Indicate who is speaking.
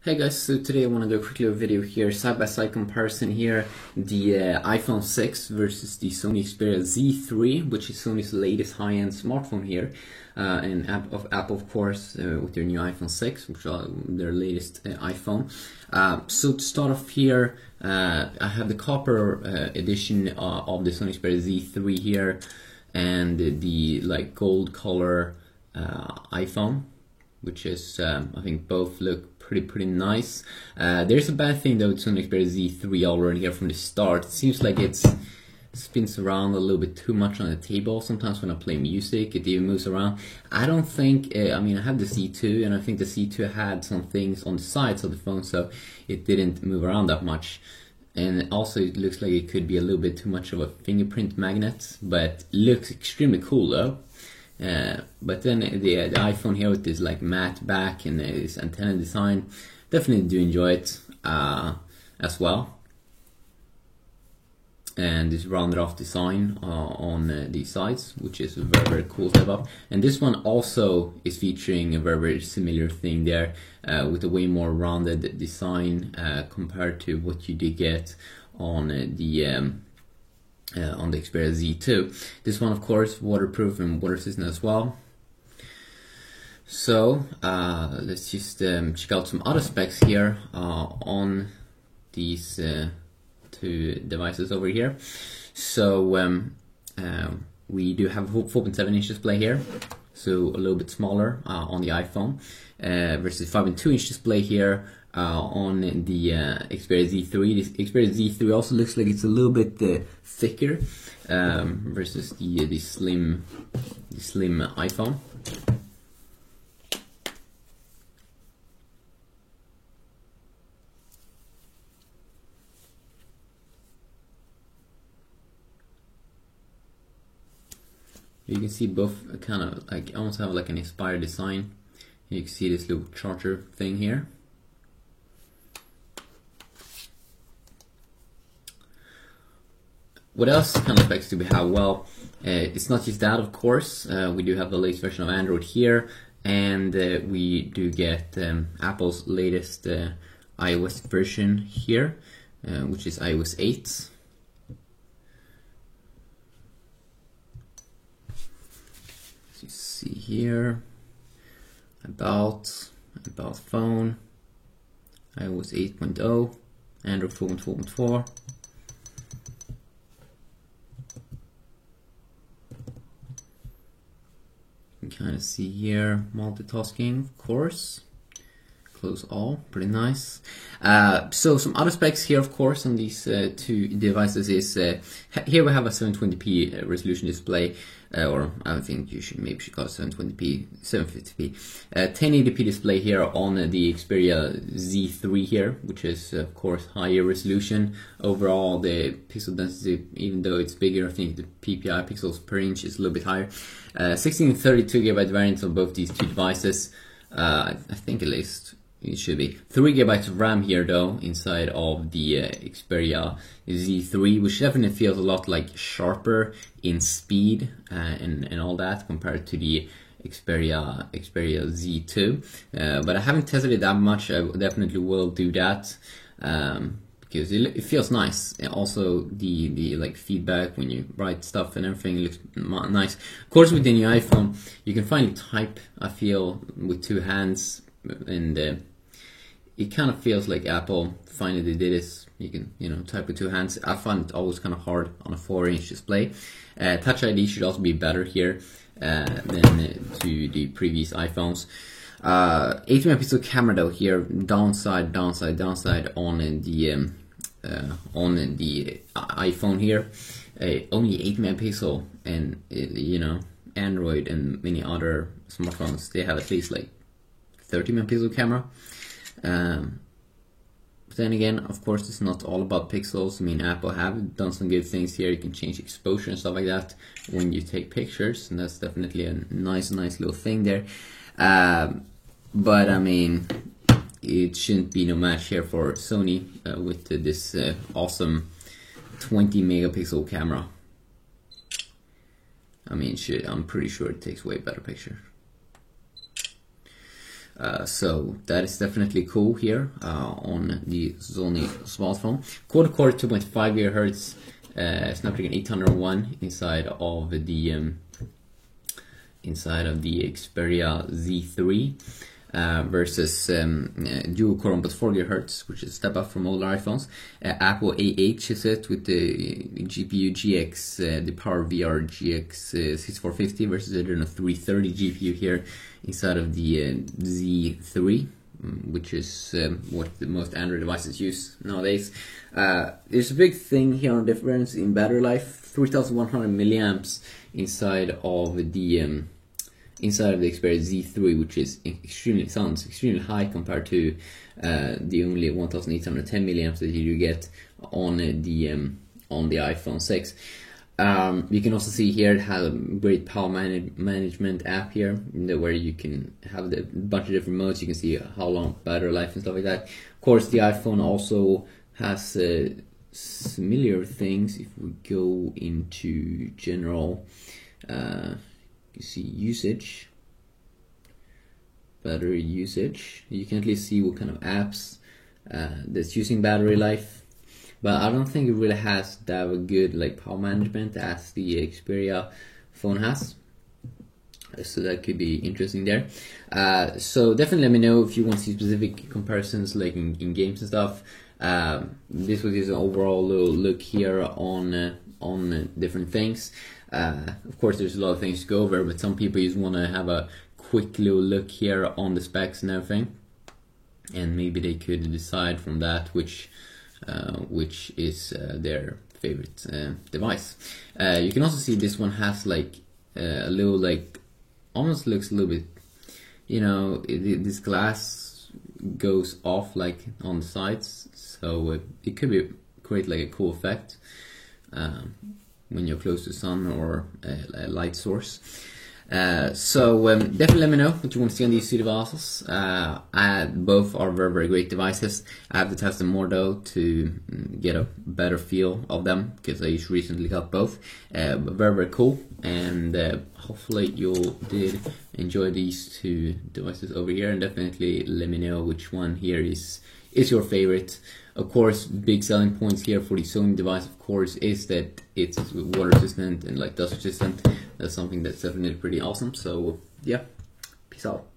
Speaker 1: Hey guys, so today I want to do a quick little video here, side-by-side comparison here, the iPhone 6 versus the Sony Xperia Z3, which is Sony's latest high-end smartphone here, and Apple of course, with their new iPhone 6, which is their latest iPhone. So to start off here, I have the copper edition of the Sony Xperia Z3 here, and the like gold color iPhone, which is I think both look pretty nice. There's a bad thing though with Sony Xperia Z3 already here from the start. It seems like it spins around a little bit too much on the table. Sometimes when I play music, it even moves around. I don't think, I mean, I have the Z2, and I think the Z2 had some things on the sides of the phone, so it didn't move around that much. And also it looks like it could be a little bit too much of a fingerprint magnet, but looks extremely cool though. But then the iPhone here with this like matte back and this antenna design, definitely do enjoy it as well. And this rounded off design on these sides, which is a very cool step up. And this one also is featuring a very similar thing there, with a way more rounded design compared to what you did get on the Xperia Z2. This one, of course, waterproof and water resistant as well. So let's just check out some other specs here on these two devices over here. So we do have a 4.7 inch display here, so a little bit smaller on the iPhone, versus 5.2 inch display here on the Xperia Z3. This Xperia Z3 also looks like it's a little bit thicker versus the slim iPhone. You can see both kind of like almost have like an inspired design. You can see this little charger thing here. What else kind of specs do we have? Well, it's not just that, of course. We do have the latest version of Android here, and we do get Apple's latest iOS version here, which is iOS 8. As you see here, about phone, iOS 8.0, Android 4.4.4. You can kind of see here multitasking, of course. Close all, pretty nice. So some other specs here, of course, on these two devices is here we have a 720p resolution display, or I think you should call it 720p, 750p, 1080p display here on the Xperia Z3 here, which is of course higher resolution. Overall, the pixel density, even though it's bigger, I think the PPI pixels per inch is a little bit higher. 16 and 32 GB variants of both these two devices. I think at least it should be 3 GB of RAM here though inside of the Xperia Z3, which definitely feels a lot like sharper in speed and all that compared to the Xperia Z2. But I haven't tested it that much. I definitely will do that because it feels nice. And also the like feedback when you write stuff and everything looks nice. Of course, with the new iPhone, you can finally type, I feel, with two hands. And it kind of feels like Apple finally did this. You can, type with two hands. I find it always kind of hard on a 4-inch display. Touch ID should also be better here than to the previous iPhones. 8 megapixel camera though here, downside on the iPhone here. Only 8 megapixel, and Android and many other smartphones, they have at least like 30 megapixel camera. But then again, of course, it's not all about pixels. I mean, Apple have done some good things here. You can change exposure and stuff like that when you take pictures, and that's definitely a nice little thing there. But I mean, it shouldn't be no match here for Sony with this awesome 20 megapixel camera. I mean, I'm pretty sure it takes way better picture. So that is definitely cool here on the Sony smartphone. Quad-core 2.5 GHz Snapdragon 801 inside of the Xperia Z3 versus dual-core 1.4 GHz, which is a step up from older iPhones. Apple A8 is it with the GPU GX, the PowerVR GX 6450 versus the Adreno 330 GPU here inside of the Z3. Which is what the most Android devices use nowadays. There's a big thing here on difference in battery life. 3,100 milliamps inside of the Xperia Z3, which is sounds extremely high compared to the only 1,810 milliamps that you get on the iPhone 6. You can also see here it has a great power management app here, where you can have a bunch of different modes. You can see how long battery life and stuff like that. Of course, the iPhone also has similar things. If we go into general, you see usage, battery usage. You can at least see what kind of apps that's using battery life. But I don't think it really has that good like power management as the Xperia phone has. So that could be interesting there. So definitely let me know if you want to see specific comparisons like in games and stuff. This was just an overall little look here on different things. Of course there's a lot of things to go over, but some people just want to have a quick little look here on the specs and everything. And maybe they could decide from that which is their favorite device. You can also see this one has like a little like almost looks a little bit, you know, this glass goes off like on the sides, so it could be create like a cool effect when you're close to sun or a light source. So definitely let me know what you want to see on these two devices. Both are very, very great devices. I have to test them more though to get a better feel of them, because I just recently got both. But very, very cool, and hopefully you did enjoy these two devices over here, and definitely let me know which one here is your favorite. Of course, big selling points here for the Sony device, of course, is that it's water resistant and like dust resistant. That's something that's definitely pretty awesome. So yeah, peace out.